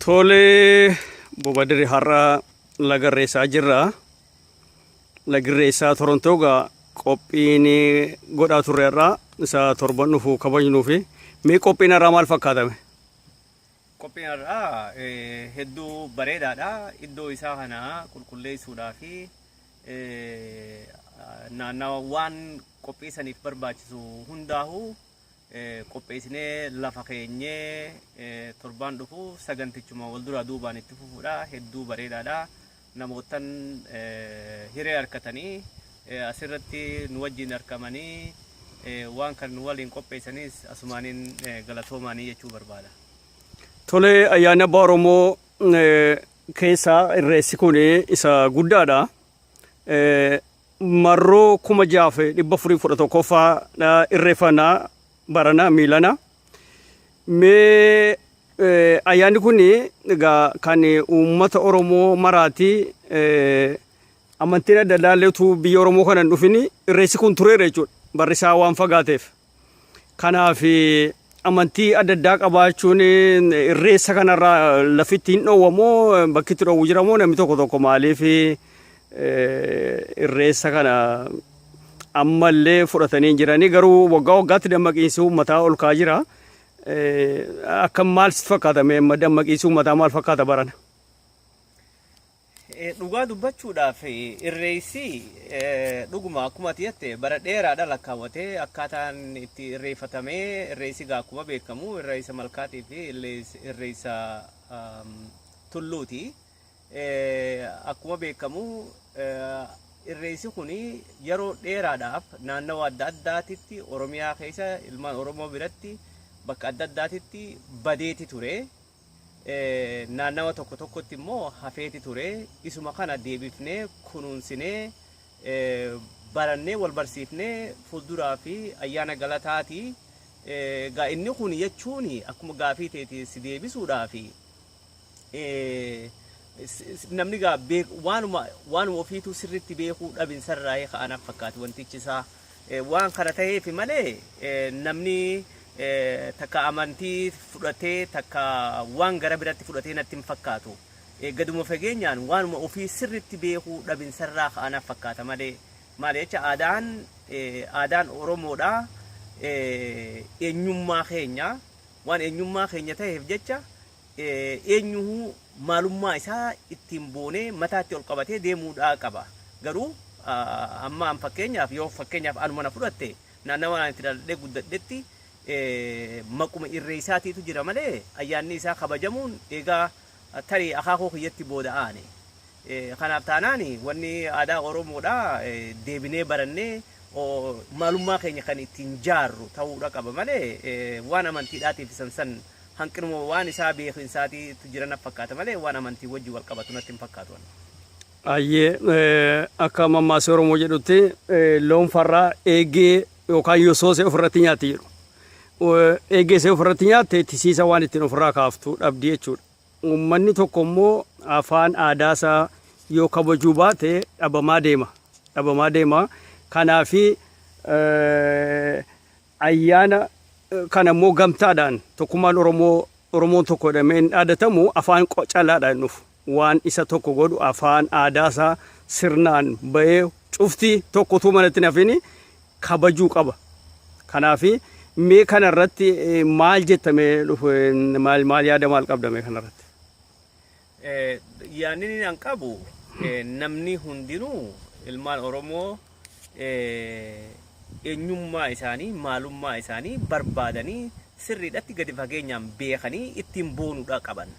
Tole bobadari har'a lagarreessaa jirra. Lagarreessaa Torontoga qophiin godhaa turreerra isa torban dhufu kabajnuufi mee qophiin irraa maal fakkaatame? Qophiin irraa hedduu bareedaadha. Iddoo isaa kana qulqulleessuudhaa fi naannawaan qophii saniif barbaachisu hundaa'u qopheessinee lafa keenyee torban dhufu sagantichuma wal duraa duubaan itti fufuudha. Hedduu bareedaadha. Namootan hiree harkatanii asirratti nu wajjin argamanii waan kan nu waliin qopheessanis asumaaniin galatoomaanii jechuu barbaada. Tole ayyaana Abbaa Oromoo keessaa irreessi kun isa guddaadha. Marroo 6,411 irreeffannaa barana miilana. Mee ayyaanni kun kan uummata Oromoo maraati amantiin adda addaa biyya Oromoo kanan dhufini irreessi kun tureera jechuudha. Barri isaa waan fagaateef. Kanaaf amantii adda addaa qabaachuun irreessa kanarraa lafitti hin dhoowwamoo bakki itti dhoowwu jiramoo namni tokko maaliif irreessa kana ammallee fudhatanii jiranii garuu waggaa waggaatti dammaqiinsi uummataa ol ka'aa jira. Akka maal sitti fakkaata dammaqiinsi uummataa maal fakkaata barana? Dhugaa dubbachuudhaaf irreessi dhuguma akkuma jette bara dheeraadha lakkaawwatee akkaataan itti irreeffatamee irreessi akkuma beekamu irreessa malkaatii fi irreessa tulluuti. Akkuma beekamu irreessi kun yeroo dheeraadhaaf naannoo adda addaatitti Oromiyaa keessa ilmaan Oromoo biratti bakka adda addaatitti badeeti ture. Naannawa tokkotti immoo hafeeti ture. Isuma kana deebifnee kunuunsinee barannee wal barsiifnee fuulduraa fi ayyaana galataati. Inni kun jechuun akkuma gaafii ta'e si deebisuudhaa fi namni waanuma ofiitu sirriitti beekuu dhabinsarraa ka'anaaf fakkaatu wantichi isaa waan kana ta'eef malee namni takka amantii fudhatee takka waan gara biratti fudhatee natti hin fakkaatu. Gaduma fageenyaan waanuma ofii sirriitti beekuu dhabinsarraa ka'anaaf fakkaata malee maal jecha aadaan Oromoodha. Eenyummaa keenya waan eenyummaa keenya ta'eef jecha eenyuhu maalummaa isaa ittiin boonee mataatti ol qabatee deemuudhaa qaba. Garuu amma fakkeenyaaf yoo fakkeenyaaf anuma na fudhatte naannawaan itti dhaladhee guddadhetti maquma irreessaatiitu jira malee ayyaanni isaa kabajamuun egaa tarii akaakoo kiyyatti booda'aani. Kanaaf taanaan wanni aadaa Oromoodha deebinee barannee maalummaa keenya kan ittiin jaarru ta'uudha qaba malee waan amantiidhaatiif san hanqinuma waan isaa beekinsaatiitu jiran fakkaata malee waan amantii wajji wal qabatu natti hin fakkaatu. Ayyee akka mammaasii Oromoo jedhutti loon farraa eegee yookaan yosoosee ofirratti nyaatti jiru. Eegeesee ofirratti nyaatte tisiisa waan ittiin ofirraa kaaftu dhabdi jechuudha. Uummanni tokko immoo afaan aadaasaa yoo kabajuu baate dhabamaa deema. Kanaafi ayyaana kana immoo gamtaadhaan tokkummaan Oromoon tokko jedhameen dhaadatamu afaan calaadhaan dhufu. Waan isa tokko godhu afaan aadaasaa sirnaan bahee cufti tokkotu manatti nafini kabajuu qaba. Kanaafi mee kanarratti maal jettame dhufe maal yaada maal qabdame kanarratti? Yaanni an qabu namni hundinuu ilmaan Oromoo eenyummaa isaanii maalummaa isaanii barbaadanii sirriidhatti gadi fageenyaan beekanii ittiin boonuudha qaban.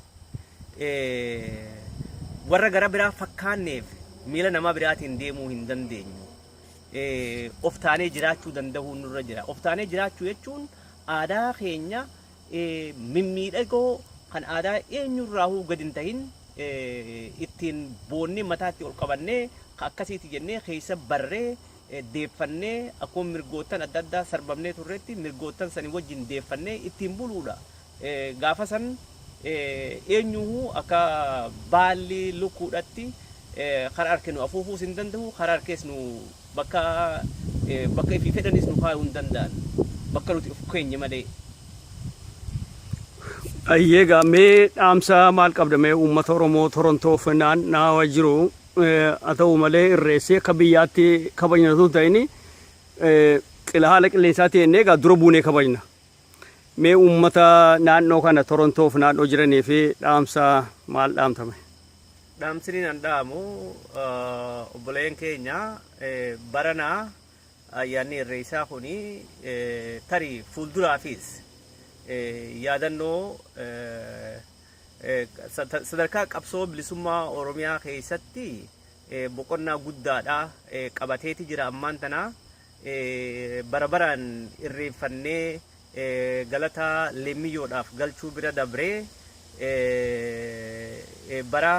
Warra gara biraa fakkaanneef miila namaa biraatiin deemuu hin dandeenyu. Of taanee jiraachuu danda'uu nurra jira. Of taanee jiraachuu jechuun aadaa keenya mimmiidhagoo kan aadaa eenyurraahuu gadi hin tahin ittiin boonnee mataatti ol qabannee akkasiiti jennee keessa barree deeffannee akkuma mirgoottan adda addaa sarbamnee turreetti mirgoottan sanii wajjin deeffannee ittiin buluudha. Gaafa san eenyuhu akka baalli lukkuudhatti karaa harkinu afuufuus hin danda'u karaa harkees nu bakka ifii fedhanis nu kaa'uu hin danda'an bakka nuti of keenya malee. Ayyeegaa mee dhaamsa maal qabda mee uummata Oromoo Torontoof naannawaa jiru haa ta'u malee irreessi akka biyyaatti kabajnatu ta'ini qila haala qilleensaa ta'een egaa dura buunee kabajna. Mee uummata naannoo kana Torontoof naannoo jiranii fi dhaamsa maal dhaamtame? Dhaamsini nan dhaamu obboleen keenya baranaa ayyaanni irreessaa kuni tarii fuulduraafis yaadannoo sadarkaa qabsoo bilisummaa Oromiyaa keessatti boqonnaa guddaadha qabateeti jira ammaan tana bara baraan irreeffannee galata leemmiyyoodhaaf galchuu bira dabree bara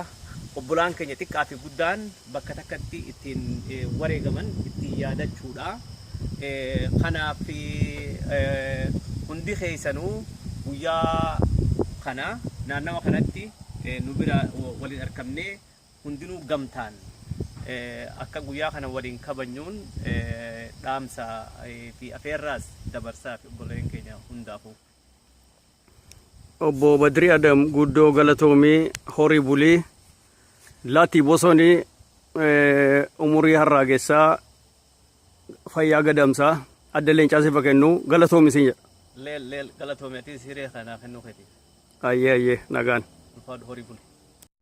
obbolaan keenya xiqqaa fi guddaan bakka takkatti ittiin wareegaman ittiin yaadachuudha. Kanaaf hundi keessanuu guyyaa kana naannawa kanatti nu bira waliin argamnee hundinuu gamtaan akka guyyaa kana waliin kabajnuun dhaamsa fi afeerraas dabarsaa fi obboleen keenya hundaafuu. Obbo Badrii Adam guddoo galatoomii horii bulii laati bosonii umurii harraagessaa fayyaa gadamsaa adda leencaasii fakkennu galatoomi sin jedha. Leel galatoomi ati siree kanaaf hennuu keeti. Ayyee nagaan. Ulfaadhu horii bulii.